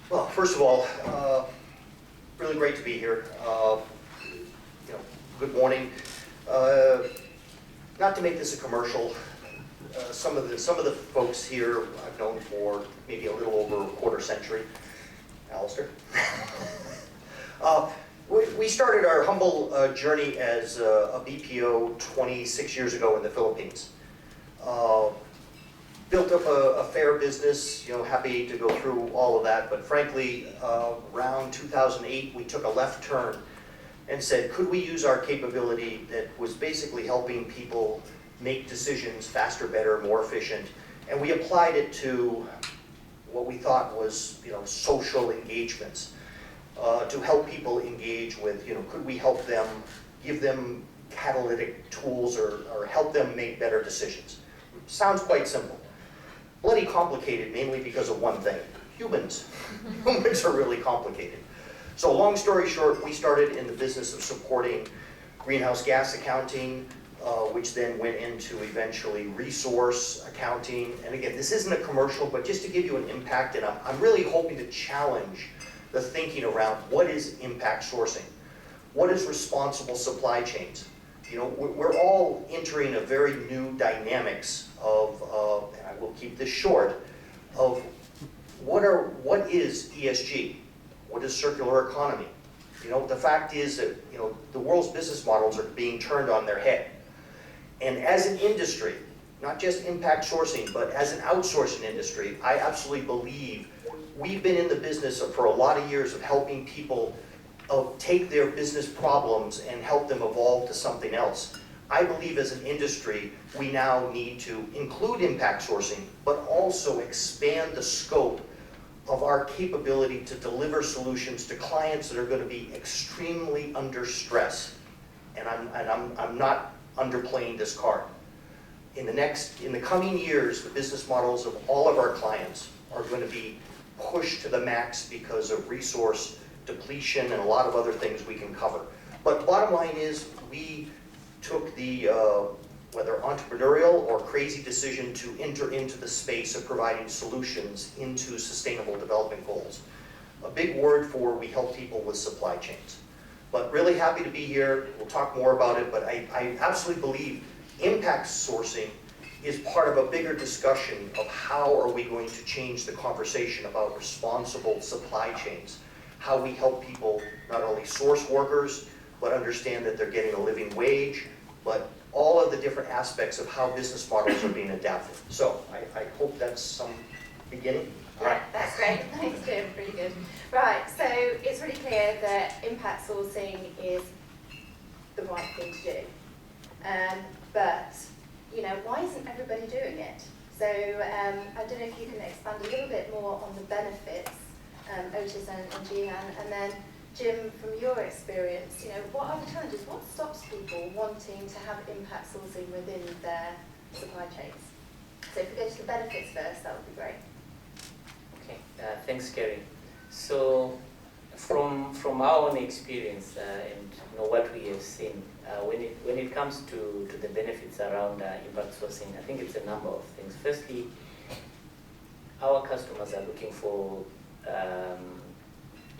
Well, first of all, really great to be here. Good morning. Not to make this a commercial, some of the folks here I've known for maybe a little over a quarter century. Alistair. We started our humble journey as a BPO 26 years ago in the Philippines. Built up a fair business, happy to go through all of that, but frankly, around 2008, we took a left turn and said, could we use our capability that was basically helping people make decisions faster, better, more efficient, and we applied it to what we thought was, social engagements, to help people engage with, could we help them, give them catalytic tools or help them make better decisions. Sounds quite simple. Bloody complicated, mainly because of one thing. Humans. Humans are really complicated. So long story short, we started in the business of supporting greenhouse gas accounting, which then went into eventually resource accounting. And again, this isn't a commercial, but just to give you an impact, and I'm really hoping to challenge the thinking around what is impact sourcing? What is responsible supply chains? We're all entering a very new dynamics of, and I will keep this short, of what is ESG? What is circular economy? The fact is that, the world's business models are being turned on their head. And as an industry, not just impact sourcing, but as an outsourcing industry, I absolutely believe we've been in the business for a lot of years of helping people take their business problems and help them evolve to something else. I believe as an industry, we now need to include impact sourcing, but also expand the scope of our capability to deliver solutions to clients that are going to be extremely under stress. And I'm not underplaying this card. In the coming years, the business models of all of our clients are going to be pushed to the max because of resource depletion and a lot of other things we can cover. But bottom line is, we took the, whether entrepreneurial or crazy decision to enter into the space of providing solutions into sustainable development goals. A big word for we help people with supply chains. But really happy to be here. We'll talk more about it, but I absolutely believe impact sourcing is part of a bigger discussion of how are we going to change the conversation about responsible supply chains. How we help people not only source workers, but understand that they're getting a living wage, but all of the different aspects of how business models are being adapted. So I hope that's some beginning. Yeah, that's great. Thanks, Jim. Really good. Right, so it's really clear that impact sourcing is the right thing to do. But, why isn't everybody doing it? So I don't know if you can expand a little bit more on the benefits, Otis and Jehan, and then Jim, from your experience, what are the challenges? What stops people wanting to have impact sourcing within their supply chains? So if we go to the benefits first, that would be great. Okay, thanks, Kerry. So from our own experience and what we have seen, when it comes to the benefits around impact sourcing, I think it's a number of things. Firstly, our customers are looking for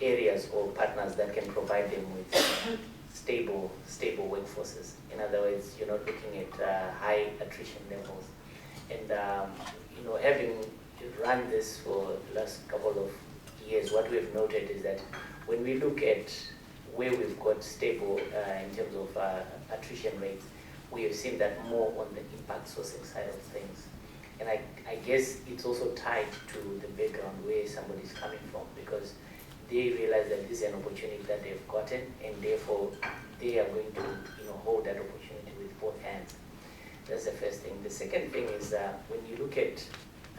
areas or partners that can provide them with stable workforces. In other words, you're not looking at high attrition levels. And having run this for the last couple of years, what we've noted is that when we look at where we've got stable in terms of attrition rates, we have seen that more on the impact sourcing side of things. And I guess it's also tied to the background where somebody's coming from, because they realize that this is an opportunity that they've gotten, and therefore they are going to hold that opportunity with both hands. That's the first thing. The second thing is when you look at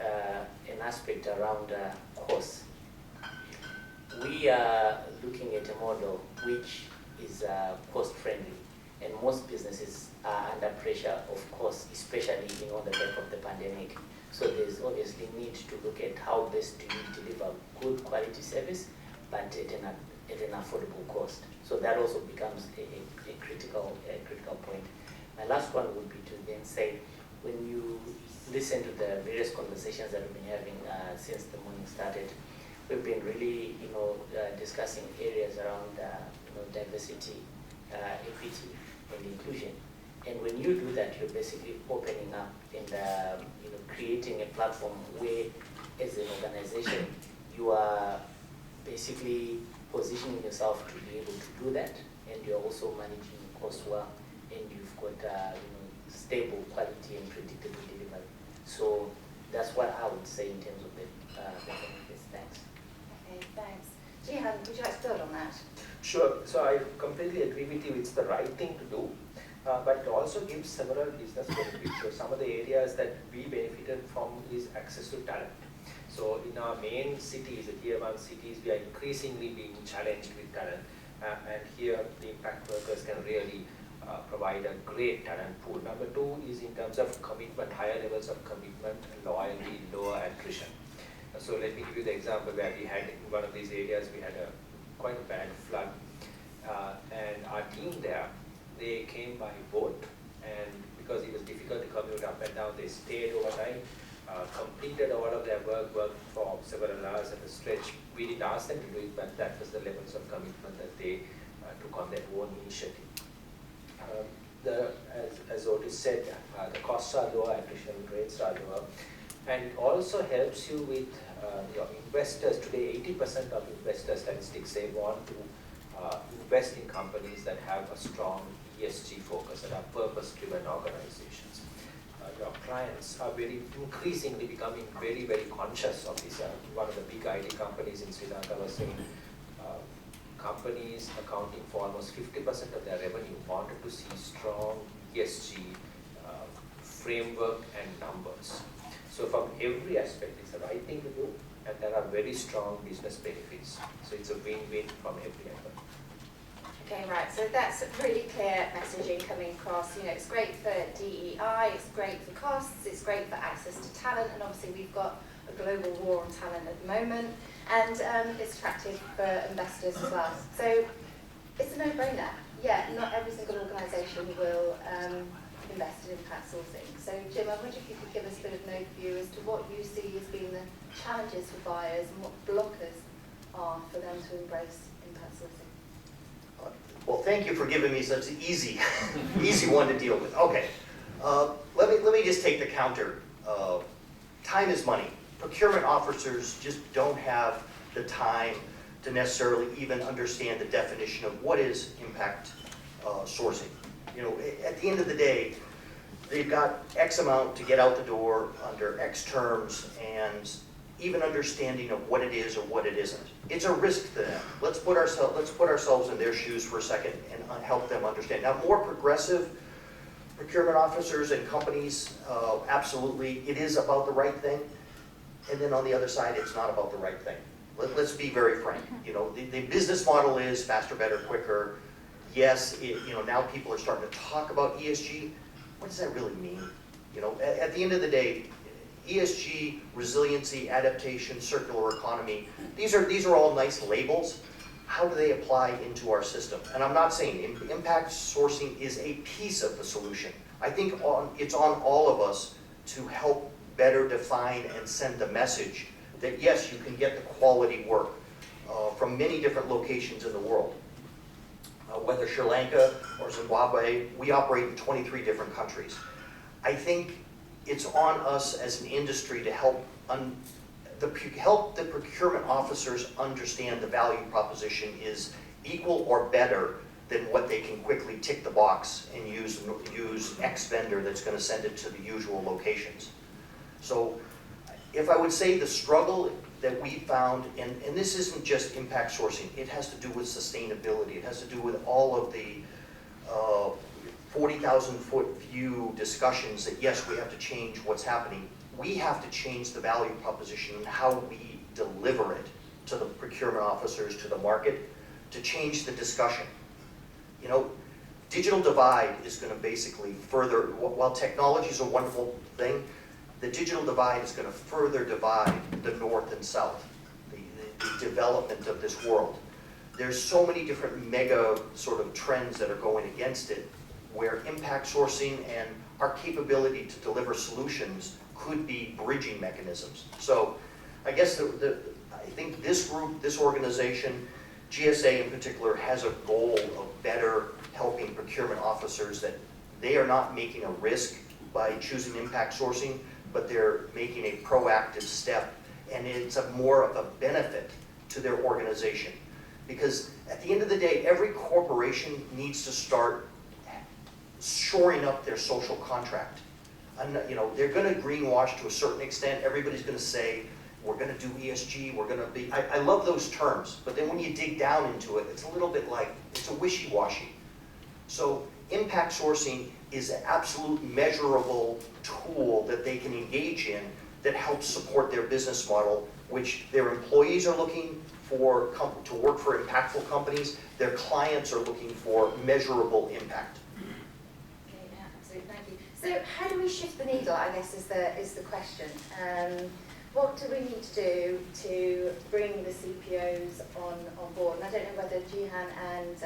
an aspect around cost, we are looking at a model which is cost friendly, and most businesses are under pressure, of course, especially on the back of the pandemic. So there's obviously need to look at how best do you deliver good quality service, but at an affordable cost. So that also becomes a critical point. My last one would be to then say, when you listen to the various conversations that we've been having since the morning started, we've been really, discussing areas around, diversity, equity, and inclusion. And when you do that, you're basically opening up and, creating a platform where, as an organization, you are basically positioning yourself to be able to do that, and you're also managing costs well, and you've got, stable quality and predictable delivery. So that's what I would say in terms of the benefits. Thanks. Okay, thanks. Jehan, would you like to build on that? Sure. So I completely agree with you. It's the right thing to do, but it also gives several business benefits. So some of the areas that we benefited from is access to talent. So in our main cities, the tier 1 cities, we are increasingly being challenged with talent. And here the impact workers can really provide a great talent pool. Number 2 is in terms of commitment, higher levels of commitment, loyalty, lower attrition. So let me give you the example where we had in one of these areas, we had quite a bad flood. And our team there, they came by boat, and because it was difficult to commute up and down, they stayed overnight, completed all of their worked for several hours at a stretch. We didn't ask them to do it, but that was the levels of commitment that they took on their own initiative. As Otis said, the costs are lower, attrition rates are lower, and it also helps you with your investors. Today, 80% of investor statistics say want to invest in companies that have a strong ESG focus, that are purpose-driven organizations. Your clients are very increasingly becoming very, very conscious of this. One of the big IT companies in Sri Lanka was saying companies accounting for almost 50% of their revenue wanted to see strong ESG framework and numbers. So from every aspect, it's the right thing to do, and there are very strong business benefits. So it's a win-win from every angle. Okay, right, so that's a really clear messaging coming across. It's great for DEI, it's great for costs, it's great for access to talent, and obviously we've got a global war on talent at the moment, and it's attractive for investors as well. So it's a no-brainer. Yeah, not every single organisation will invest in impact sourcing. So Jim, I wonder if you could give us a bit of an overview as to what you see as being the challenges for buyers and what blockers are for them to embrace impact sourcing. Well, thank you for giving me such an easy one to deal with. Okay, let me just take the counter. Time is money. Procurement officers just don't have the time to necessarily even understand the definition of what is impact sourcing. At the end of the day, they've got X amount to get out the door under X terms, and even understanding of what it is or what it isn't. It's a risk to them. Let's put ourselves in their shoes for a second and help them understand. Now, more progressive procurement officers and companies, absolutely, it is about the right thing. And then on the other side, it's not about the right thing. Let's be very frank. The business model is faster, better, quicker. Yes, now people are starting to talk about ESG. What does that really mean? At the end of the day, ESG, resiliency, adaptation, circular economy, these are all nice labels. How do they apply into our system? And I'm not saying impact sourcing is a piece of the solution. I think it's on all of us to help better define and send the message that yes, you can get the quality work from many different locations in the world. Whether Sri Lanka or Zimbabwe, we operate in 23 different countries. I think it's on us as an industry to help the procurement officers understand the value proposition is equal or better than what they can quickly tick the box and use X vendor that's going to send it to the usual locations. So if I would say the struggle that we found, and this isn't just impact sourcing, it has to do with sustainability, it has to do with all of the 40,000-foot view discussions that yes, we have to change what's happening. We have to change the value proposition and how we deliver it to the procurement officers, to the market, to change the discussion. Digital divide is going to basically further, while technology is a wonderful thing, the digital divide is going to further divide the North and South, the development of this world. There's so many different mega sort of trends that are going against it, where impact sourcing and our capability to deliver solutions could be bridging mechanisms. So I guess I think this group, this organization, GSA in particular, has a goal of better helping procurement officers that they are not making a risk by choosing impact sourcing, but they're making a proactive step, and it's more of a benefit to their organization. Because at the end of the day, every corporation needs to start shoring up their social contract. And, you know, they're going to greenwash to a certain extent. Everybody's going to say, we're going to do ESG, we're going to be, I love those terms, but then when you dig down into it, it's a little bit like, it's a wishy-washy. So impact sourcing is an absolute measurable tool that they can engage in that helps support their business model, which their employees are looking for to work for impactful companies, their clients are looking for measurable impact. Okay, yeah, absolutely, thank you. So how do we shift the needle, I guess, is the question. What do we need to do to bring the CPOs on board? And I don't know whether Jehan and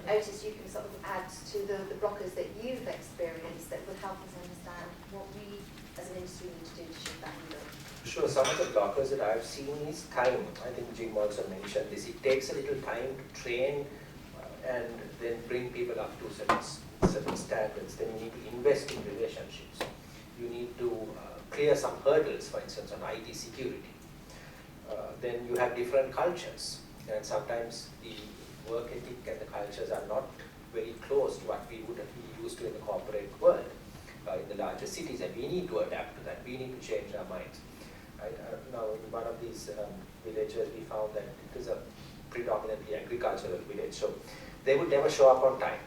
Otis, you can sort of add to the blockers that you've experienced that would help us understand what we as an industry need to do to shift that needle. Sure, some of the blockers that I've seen is time. I think Jim also mentioned this. It takes a little time to train and then bring people up to certain standards. Then you need to invest in relationships. You need to clear some hurdles, for instance, on IT security. Then you have different cultures, and sometimes the work ethic and the cultures are not very close to what we would have been used to in the corporate world, in the larger cities, and we need to adapt to that. We need to change our minds. Now, in one of these villages, we found that it is a predominantly agricultural village, so they would never show up on time.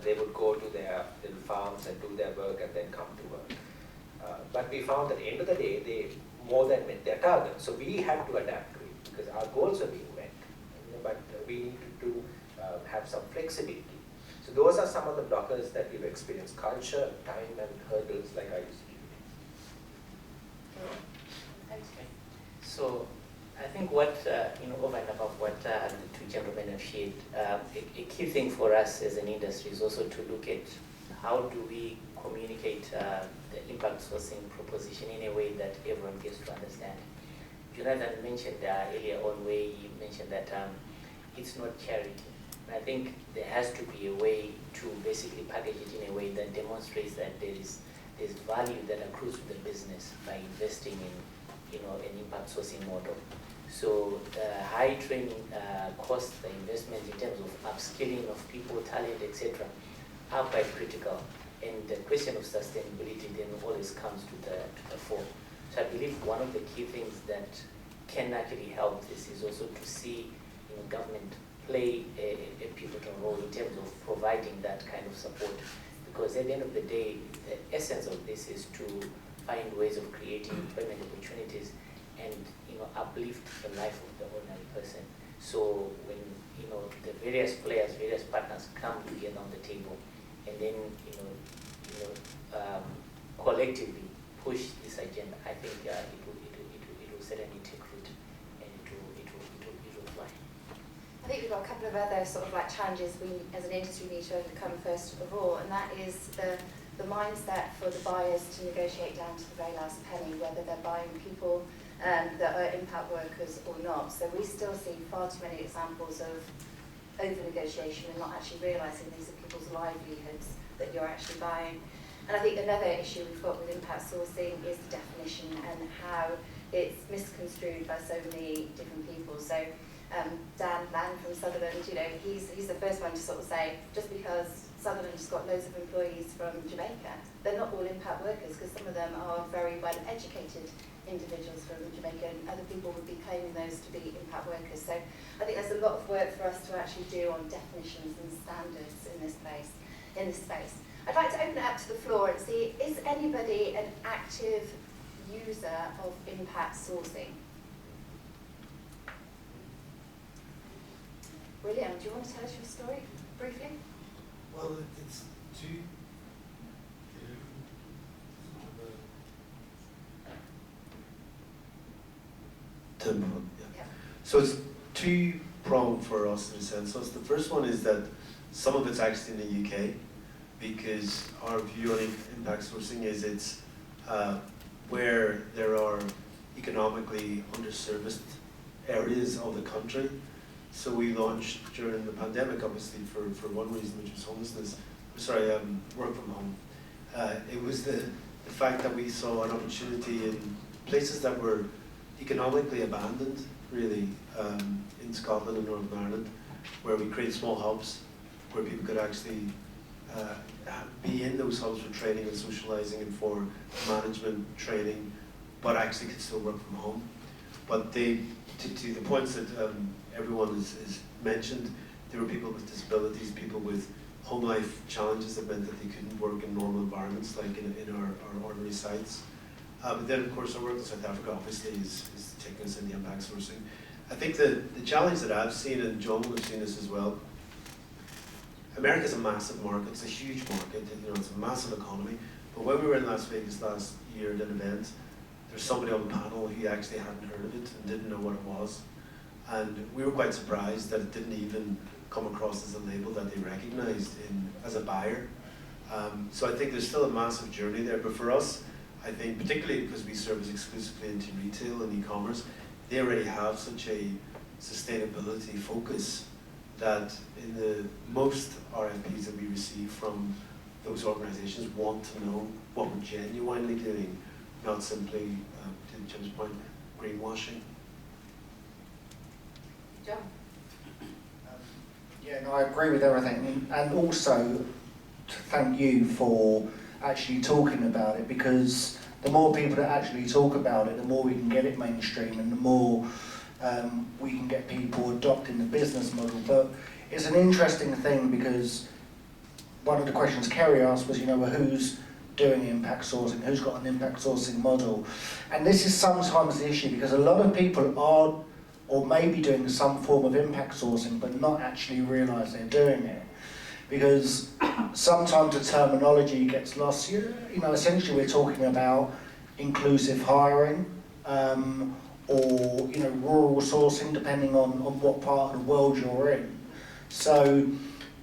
They would go to their little farms and do their work and then come to work. But we found that at the end of the day, they more than met their target. So we had to adapt to it because our goals are being met. But we need to have some flexibility. So those are some of the blockers that we've experienced: culture, time, and hurdles like IT security. So I think what, over and above what the two gentlemen have shared, a key thing for us as an industry is also to look at how do we communicate the impact sourcing proposition in a way that everyone gets to understand. Jonathan mentioned earlier on where he mentioned that it's not charity. And I think there has to be a way to basically package it in a way that demonstrates that there's value that accrues to the business by investing in an impact sourcing model. So high training costs, the investments in terms of upskilling of people, talent, etc., are quite critical. And the question of sustainability then always comes to the fore. So I believe one of the key things that can actually help this is also to see government play a pivotal role in terms of providing that kind of support. Because at the end of the day, the essence of this is to find ways of creating employment opportunities and uplift the life of the ordinary person. So when the various players, various partners come together on the table, and then collectively push this agenda, I think it will certainly take root and it will fly. I think we've got a couple of other sort of like challenges we as an industry need to overcome first of all, and that is the mindset for the buyers to negotiate down to the very last penny, whether they're buying people that are impact workers or not. So we still see far too many examples of over-negotiation and not actually realising these are people's livelihoods that you're actually buying. And I think another issue we've got with impact sourcing is the definition and how it's misconstrued by so many different people. So Dan Lang from Sutherland, he's the first one to sort of say, just because Sutherland's got loads of employees from Jamaica, they're not all impact workers, because some of them are very well educated individuals from Jamaica, and other people would be claiming those to be impact workers. So I think there's a lot of work for us to actually do on definitions and standards in this space. I'd like to open it up to the floor and see, is anybody an active user of impact sourcing? William, do you want to tell us your story briefly? Well, it's two. Yeah. So it's two-pronged for us in a sense. So the first one is that some of it's actually in the UK, because our view on impact sourcing is it's where there are economically underserviced areas of the country. So we launched during the pandemic, obviously, for one reason, which was homelessness. Work from home. It was the fact that we saw an opportunity in places that were economically abandoned, really, in Scotland and Northern Ireland, where we create small hubs where people could actually be in those hubs for training and socialising and for management training, but actually could still work from home. But to the points that everyone has mentioned, there were people with disabilities, people with home life challenges that meant that they couldn't work in normal environments like in our ordinary sites. But then, of course, our work in South Africa obviously is taking us in the impact sourcing. I think the challenge that I've seen, and John will have seen this as well, America's a massive market, it's a huge market, it's a massive economy. But when we were in Las Vegas last year at an event, there's somebody on the panel who actually hadn't heard of it and didn't know what it was. And we were quite surprised that it didn't even come across as a label that they recognized as a buyer. So I think there's still a massive journey there. But for us, I think, particularly because we service exclusively into retail and e-commerce, they already have such a sustainability focus that in the most RFPs that we receive from those organizations want to know what we're genuinely doing, not simply, to Jim's point, greenwashing. John? Yeah, no, I agree with everything, and also to thank you for actually talking about it, because the more people that actually talk about it, the more we can get it mainstream, and the more we can get people adopting the business model. But it's an interesting thing, because one of the questions Kerry asked was, well, who's doing impact sourcing, who's got an impact sourcing model? And this is sometimes the issue, because a lot of people are, or may be doing some form of impact sourcing, but not actually realise they're doing it. Because sometimes the terminology gets lost. Essentially we're talking about inclusive hiring, or rural sourcing, depending on what part of the world you're in. So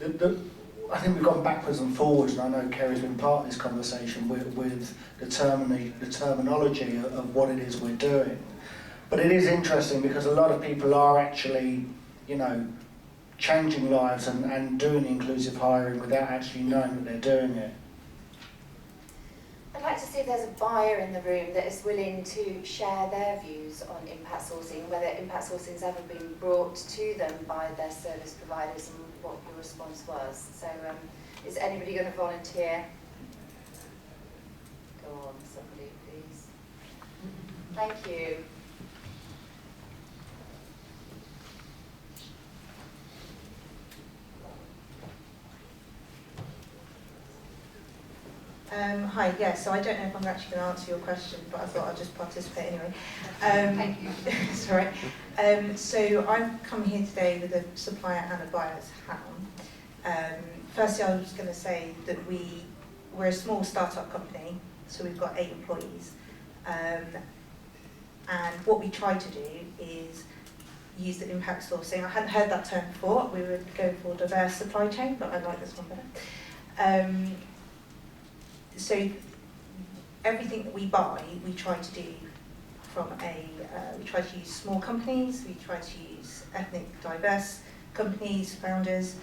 I think we've gone backwards and forwards, and I know Kerry's been part of this conversation with the terminology of what it is we're doing. But it is interesting, because a lot of people are actually, changing lives and doing inclusive hiring without actually knowing that they're doing it. I'd like to see if there's a buyer in the room that is willing to share their views on impact sourcing, whether impact sourcing has ever been brought to them by their service providers, and what your response was. So is anybody going to volunteer? Go on, somebody, please. Thank you. Hi, yeah, so I don't know if I'm actually going to answer your question, but I thought I'd just participate anyway. Thank you. Sorry. So I've come here today with a supplier and a buyer's hat. Firstly, I was going to say that we're a small startup company, so we've got 8 employees. And what we try to do is use the impact sourcing. I hadn't heard that term before. We were going for diverse supply chain, but I like this one better. So everything that we buy, we try to do we try to use small companies, we try to use ethnic diverse companies, founders.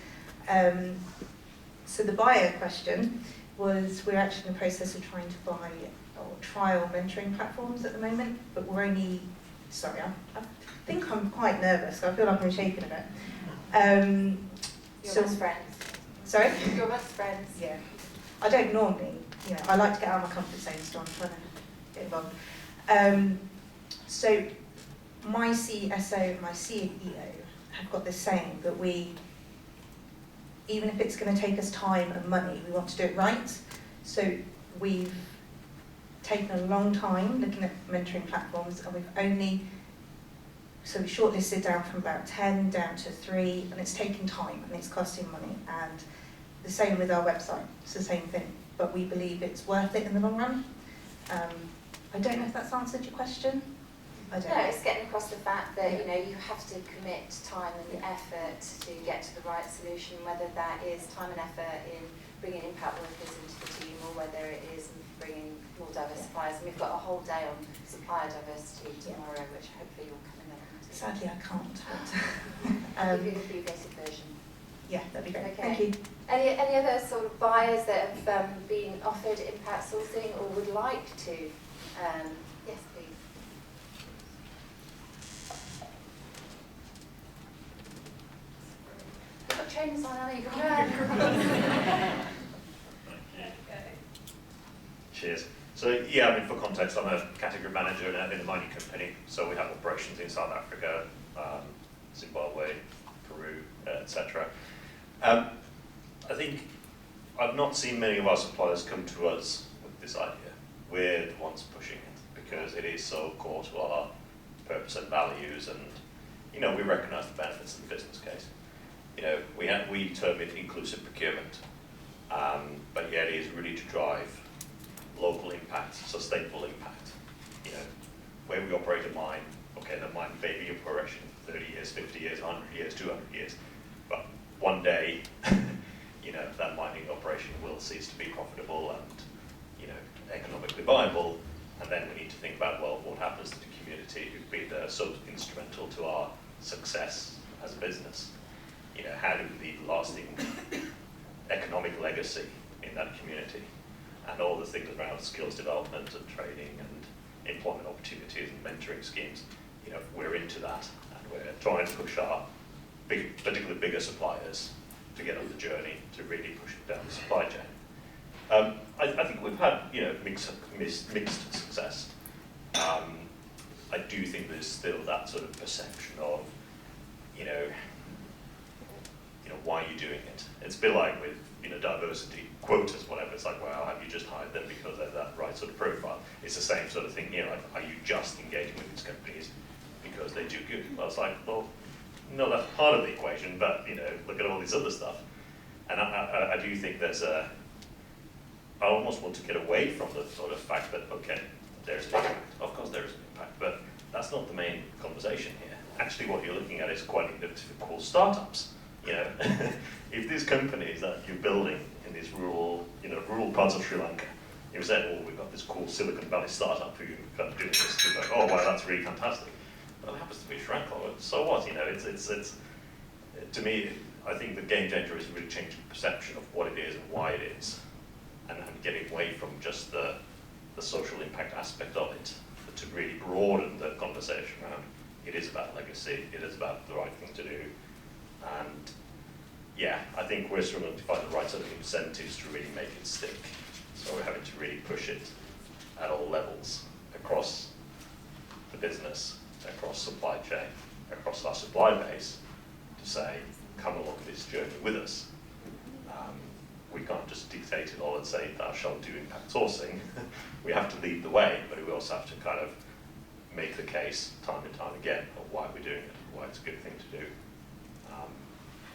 So the buyer question was, we're actually in the process of trying to buy or trial mentoring platforms at the moment, but we're only, sorry, I think I'm quite nervous, I feel like I'm shaking a bit. You're best friends. Sorry? You're best friends. Yeah. I don't normally, I like to get out of my comfort zone, so I'm trying to get involved. So my CSO and my CEO have got this saying that even if it's going to take us time and money, we want to do it right. So we've taken a long time looking at mentoring platforms, and we shortlisted down from about 10 down to 3, and it's taking time and it's costing money. And the same with our website, it's the same thing, but we believe it's worth it in the long run. I don't know if that's answered your question. I don't know. It's getting across the fact that you have to commit time and effort to get to the right solution, whether that is time and effort in bringing impact workers into the team, or whether it is bringing more diverse suppliers. And we've got a whole day on supplier diversity tomorrow, which hopefully you'll come in and Sadly, I can't. I'll give you the abbreviated version. Yeah, that'd be great. Okay. Thank you. Any other sort of buyers that have been offered impact sourcing or would like to? Yes, please. We've got trainers on, Annie. Go on. Cheers. So yeah, I mean, for context, I'm a category manager in a mining company. So we have operations in South Africa, Zimbabwe, Peru, etc. I think I've not seen many of our suppliers come to us with this idea. We're the ones pushing it because it is so core to our purpose and values, and you know, we recognise the benefits of the business case. You know, we term it inclusive procurement, but yeah, it is really to drive local impact, sustainable impact. You know, where we operate a mine, okay, that mine may be in operation for 30 years, 50 years, 100 years, 200 years, but one day, you know, that mining operation will cease to be profitable and, you know, economically viable, and then we need to think about, well, what happens to the community who've been so instrumental to our success as a business? You know, how do we leave lasting economic legacy in that community? And all the things around skills development and training and employment opportunities and mentoring schemes, you know, we're into that, and we're trying to push our particularly bigger suppliers to get on the journey to really push it down the supply chain. I think we've had, you know, mixed success. I do think there's still that sort of perception of, you know, why are you doing it? It's a bit like with, you know, diversity quotas, whatever. It's like, well, have you just hired them because they're that right sort of profile? It's the same sort of thing, you know, like, are you just engaging with these companies because they do good? Well, it's like, well, no, that's part of the equation, but, you know, look at all this other stuff. And I do think there's I almost want to get away from the sort of fact that, okay, there's an impact. Of course there is an impact, but that's not the main conversation here. Actually, what you're looking at is quite cool startups. You know, if these companies that you're building in these rural parts of Sri Lanka, you said, oh, we've got this cool Silicon Valley startup who kind of doing this, you're like, oh, wow, that's really fantastic. Well, it happens to be Sri Lanka, so what? You know, it's to me, I think the game changer is really changing perception of what it is and why it is, and getting away from just the social impact aspect of it, but to really broaden the conversation around it is about legacy, it is about the right thing to do. And yeah, I think we're struggling to find the right sort of incentives to really make it stick. So we're having to really push it at all levels, across the business, across supply chain, across our supply base, to say, come along this journey with us. We can't just dictate it all and say, thou shalt do impact sourcing. We have to lead the way, but we also have to kind of make the case time and time again of why we're doing it, why it's a good thing to do.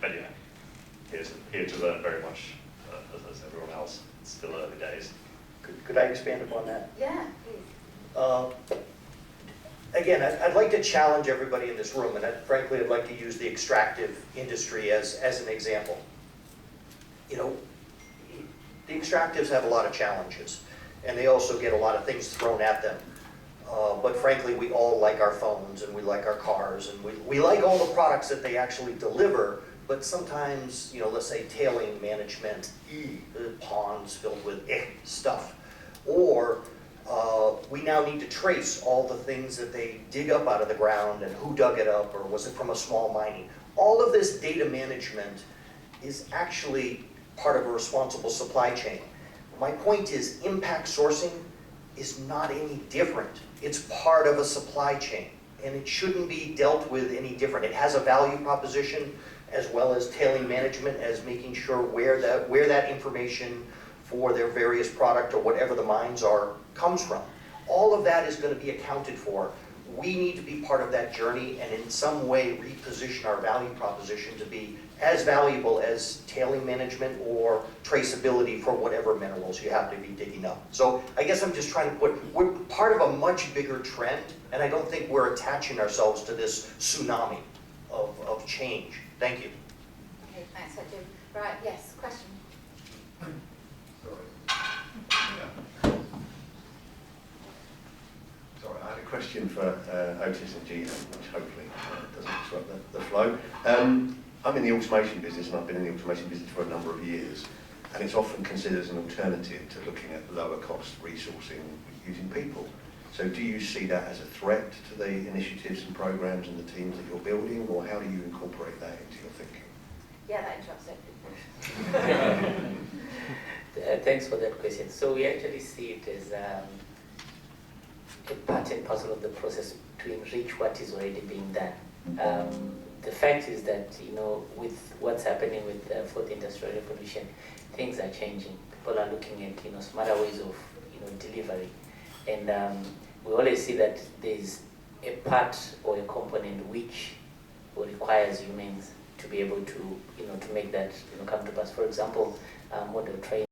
But yeah, here to learn very much as everyone else. It's still early days. Could I expand upon that? Yeah, please. Again, I'd like to challenge everybody in this room, and frankly, I'd like to use the extractive industry as an example. You know, the extractives have a lot of challenges, and they also get a lot of things thrown at them. But frankly, we all like our phones, and we like our cars, and we like all the products that they actually deliver, but sometimes, you know, let's say tailing management, ponds filled with stuff. Or we now need to trace all the things that they dig up out of the ground and who dug it up, or was it from a small mining. All of this data management is actually part of a responsible supply chain. My point is, impact sourcing is not any different. It's part of a supply chain, and it shouldn't be dealt with any different. It has a value proposition, as well as tailing management, as making sure where that information for their various product or whatever the mines are comes from. All of that is going to be accounted for. We need to be part of that journey and in some way reposition our value proposition to be as valuable as tailing management or traceability for whatever minerals you have to be digging up. So I guess I'm just trying to we're part of a much bigger trend, and I don't think we're attaching ourselves to this tsunami of change. Thank you. Okay, thanks, Jim. Right, yes, question. Sorry, I had a question for Otis and Jehan, which hopefully doesn't disrupt the flow. I'm in the automation business, and I've been in the automation business for a number of years, and it's often considered as an alternative to looking at lower cost resourcing using people. So do you see that as a threat to the initiatives and programs and the teams that you're building, or how do you incorporate that into your thinking? Yeah, that interrupts it. Thanks for that question. So we actually see it as a part and parcel of the process to enrich what is already being done. The fact is that, you know, with what's happening with the fourth industrial revolution, things are changing. People are looking at, you know, smarter ways of, you know, delivery, and we always see that there's a part or a component which requires humans to be able to, you know, to make that, you know, come to pass. For example, model training.